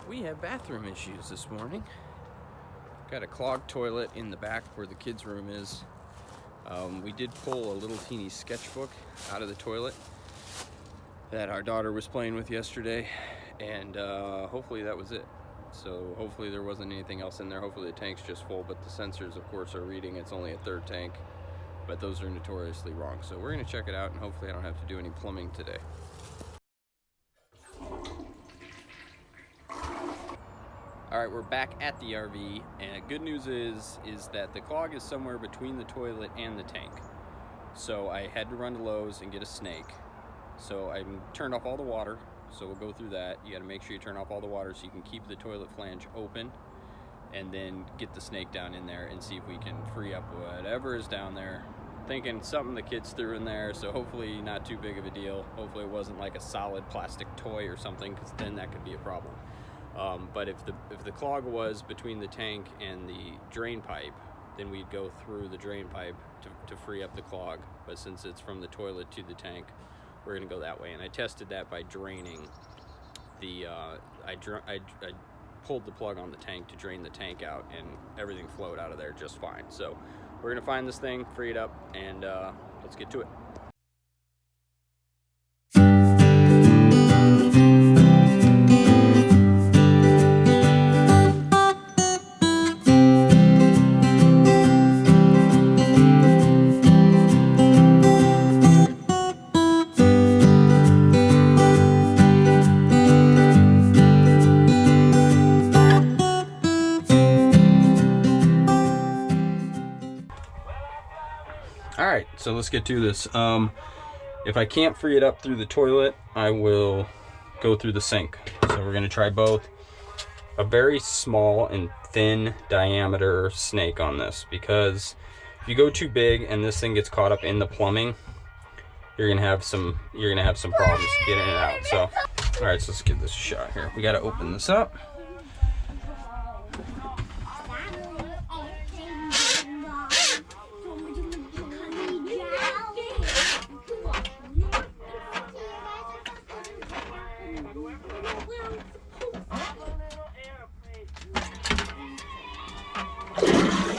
We have bathroom issues this morning. Got a clogged toilet in the back where the kids' room is. We did pull a little teeny sketchbook out of the toilet that our daughter was playing with yesterday, and hopefully that was it. So hopefully there wasn't anything else in there. Hopefully the tank's just full, but the sensors, of course, are reading it's only a third tank, but those are notoriously wrong. So we're gonna check it out, and hopefully I don't have to do any plumbing today. All right, we're back at the RV, and good news is that the clog is somewhere between the toilet and the tank. So I had to run to Lowe's and get a snake. So I turned off all the water, so we'll go through that. You gotta make sure you turn off all the water so you can keep the toilet flange open, and then get the snake down in there and see if we can free up whatever is down there. Thinking something the kids threw in there, so hopefully not too big of a deal. Hopefully it wasn't like a solid plastic toy or something, because then that could be a problem. But if the clog was between the tank and the drain pipe, then we'd go through the drain pipe to free up the clog. But since it's from the toilet to the tank, we're gonna go that way. And I tested that by draining the, I pulled the plug on the tank to drain the tank out, and everything flowed out of there just fine. So we're gonna find this thing, free it up, and let's get to it. Alright, so let's get to this. If I can't free it up through the toilet, I will go through the sink. So we're going to try both. A very small and thin diameter snake on this, because if you go too big and this thing gets caught up in the plumbing, you're gonna have some problems getting it out. So alright, so let's give this a shot here. We got to open this up.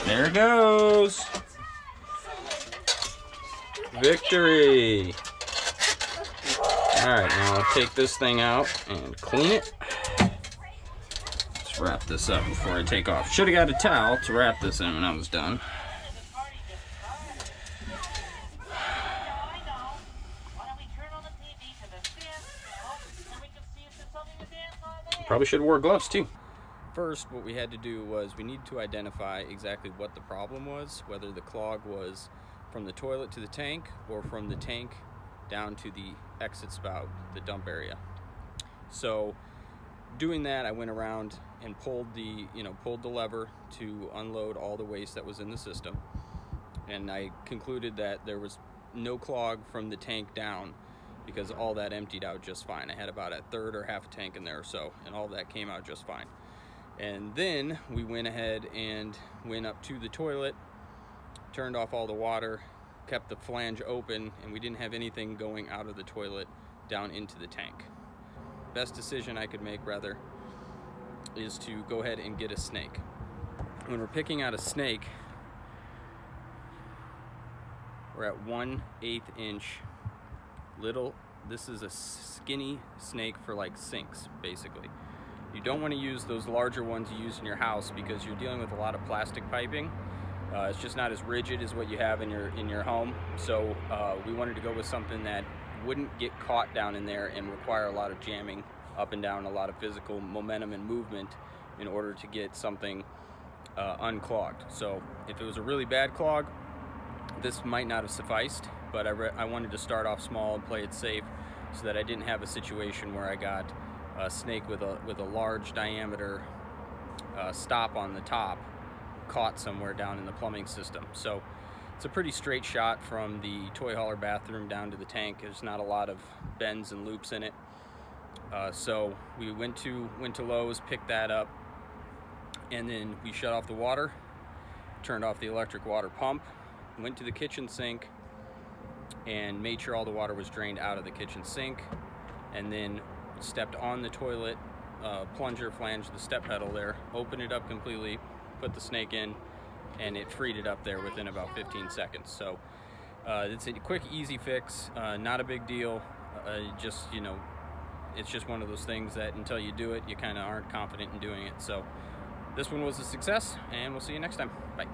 There it goes. Victory. All right, now I'll take this thing out and clean it. Let's wrap this up before I take off. Should have got a towel to wrap this in when I was done. Probably should have wore gloves too. First, what we had to do was we needed to identify exactly what the problem was, whether the clog was from the toilet to the tank or from the tank down to the exit spout, the dump area. So doing that, I went around and pulled the lever to unload all the waste that was in the system. And I concluded that there was no clog from the tank down, because all that emptied out just fine. I had about a third or half a tank in there or so, and all that came out just fine. And then we went ahead and went up to the toilet, turned off all the water, kept the flange open, and we didn't have anything going out of the toilet down into the tank. Best decision I could make, rather, is to go ahead and get a snake. When we're picking out a snake, we're at 1/8 inch little. This is a skinny snake for like sinks, basically. You don't want to use those larger ones you use in your house, because you're dealing with a lot of plastic piping. It's just not as rigid as what you have in your home. So we wanted to go with something that wouldn't get caught down in there and require a lot of jamming up and down, a lot of physical momentum and movement in order to get something unclogged. So if it was a really bad clog, this might not have sufficed, but I wanted to start off small and play it safe, so that I didn't have a situation where I got a snake with a large diameter stop on the top caught somewhere down in the plumbing system. So it's a pretty straight shot from the toy hauler bathroom down to the tank. There's not a lot of bends and loops in it. So we went to Lowe's, picked that up, and then we shut off the water, turned off the electric water pump, went to the kitchen sink, and made sure all the water was drained out of the kitchen sink, and then stepped on the toilet plunger flange, the step pedal there, open it up completely, put the snake in, and it freed it up there within about 15 seconds. So it's a quick, easy fix, not a big deal. Just, you know, it's just one of those things that until you do it, you kind of aren't confident in doing it. So this one was a success, and we'll see you next time. Bye.